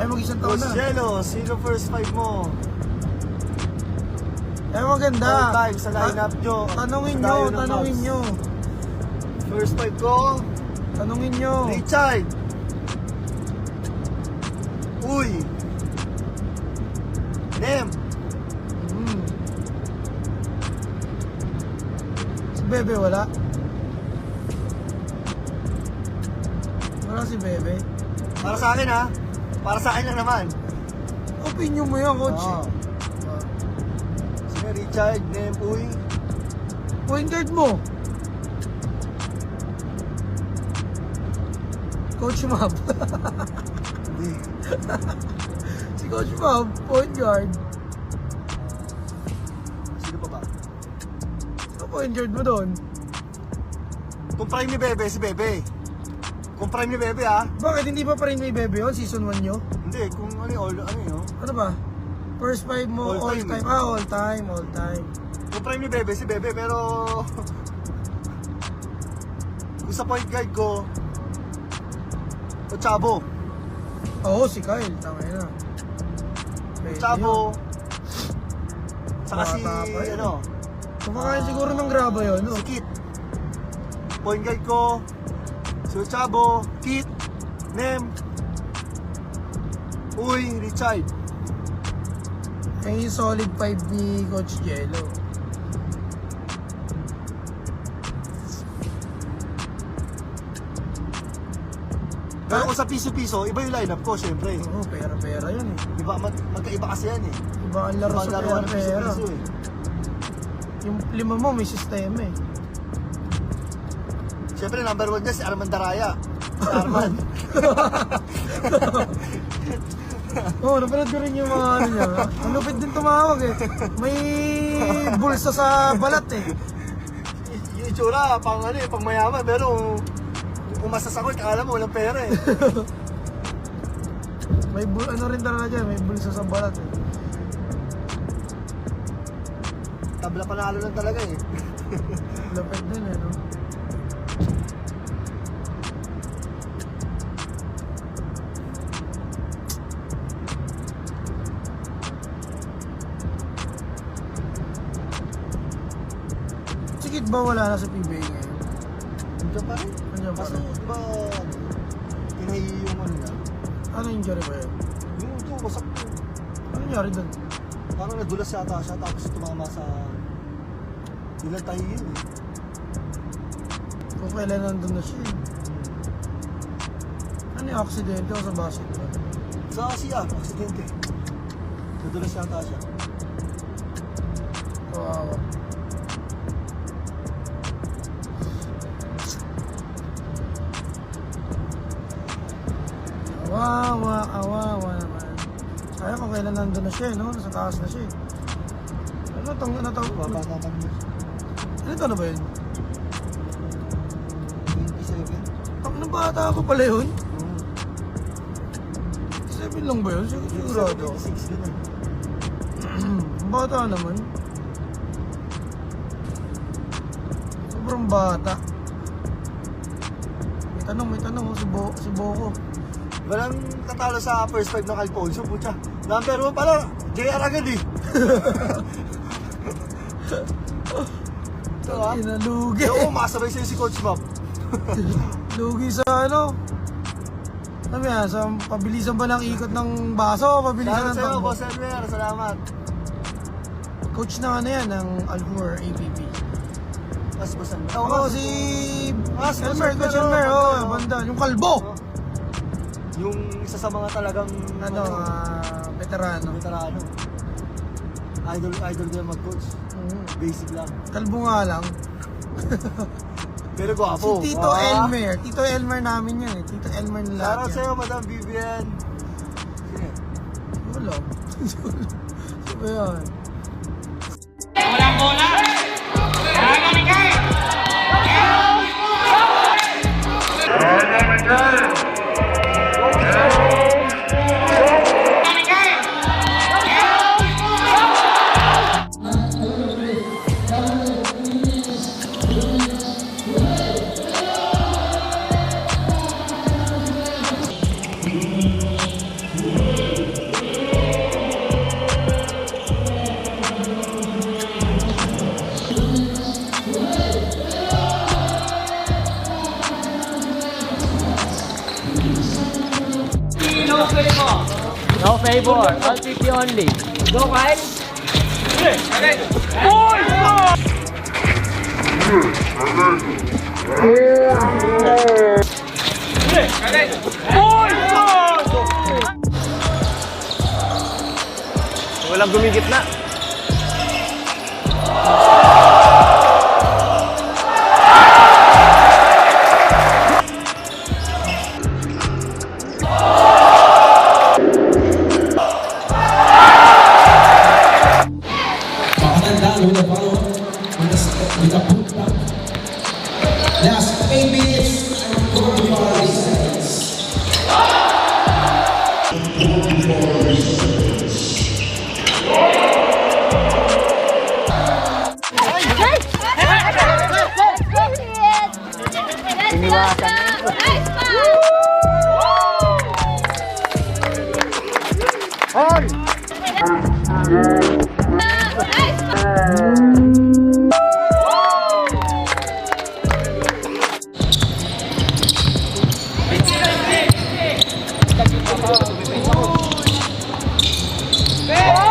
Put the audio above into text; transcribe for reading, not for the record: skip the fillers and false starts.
Ay, mag-isang taon Coach na. Jello, sino first five mo? Ay, maganda. All time sa lineup nyo. Tanungin Sa nyo, tayo ng tanungin Mavs. nyo. First five ko, Tanungin nyo. Richard. Uy. Nem. Hmm. Si Bebe wala? Wala si Bebe. Para sa akin ha. Para sa akin lang naman. Opinion mo yan, coach. Oo. Sige, Richard, Nem, uy. Point guard mo. Coach Mab. Hindi. Si Coach Mab, point guard. Sino pa ba? Sino point guard mo doon? Kung prime ni Bebe, si Bebe. Kung prime ni Bebe ha. Bakit hindi pa rin may Bebe yun? Season 1 nyo? Hindi, kung ano yun, Ano ba? First five mo, all All time. time. Ah, all time, all time. Kung prime ni Bebe, si Bebe, pero kung sa point guard ko, o Chabo. Oo, si Kyle. Tama na. Pwede Chabo. yun. Saka si, Bata pa yun. ano, Kumakain siguro ng graba yun, no? si Kit. Point guard ko, si Chabo, Kit, Nem, Uy, Richard. Ay, yung solid 5 ni Coach Jello. Pero kung sa piso-piso, iba yung lineup ko, syempre. Oo, pera-pera yan eh. Iba, magkaiba kasi yan eh. Iba ang laro Iba sa ang laruan ng pera-pera. piso-piso eh. Yung lima mo, may sistema eh. Syempre, number 1 dyan si Arman Daraya. Si Arman. Oo, napanood ko rin yung mga ano niya. Ang lupit din tumawag eh. May bulsa sa balat eh. Yung itsura, pang ano eh, pang mayaman. Pero kung masasakot, akala mo walang pera eh. May ano rin talaga dyan, may bulsa sa balat eh. Tabla panalo lang talaga eh. Lupit din eh, no? Sikit ba wala na sa PBA ngayon? Nandiyan pa rin. Nandiyan pa Kasi rin. diba, tinahi yung ano niya. Ano injury ba yun? Yung ito, wasak ko. Ano nangyari doon? Parang nadulas yata siya tapos tumama sa ilang tahi yun eh. Kung kailan nandun na siya eh. Ano yung aksidente o sa basketball? Sa Asia, aksidente. Nadulas yata siya. Kawawa. Kawawa naman. Kaya kung kailan nandun na siya eh, no? Nasa taas na siya eh. Ano itong, ano itong, Babata pa niya. ano ito na ba yun? 27. Ang bata ako pala yun? Oo. 7 lang ba yun? Sigurado. 26 din eh. Bata naman. Sobrang bata. May tanong si Boko. Walang tatalo sa first five ng Alfonso, putya. Number 1 pala, JR agad eh. Diba? Inalugi. Oo, masabay sa'yo si Coach Map. Lugi sa ano? Ano yan? Sa pabilisan ba ng ikot ng baso? Pabilisan Salamat ng sa'yo, takbo? Boss Elmer. Salamat. Coach na ano yan, ng Alhur APP. Mas Boss Elmer. Oo, si Mas Elmer, Coach Elmer, oh, banda. Yung kalbo! Yung isa sa mga talagang Ano, veterano. veterano. Idol din mag-coach. Basic lang. Kalbo nga lang. Pero gwapo. Si Tito Elmer. Tito Elmer namin yan eh. Tito Elmer na lahat Shoutout yan. sa'yo, Madam Vivian. Sige. Wala. Sabi yan. Walang bola. Kaya ni Kyle. No favor. All 50 only. Go, Kyle. Walang gumigit na. Pakatandaan with the follow with the put back. Last 8 minutes and 45 seconds. Hey!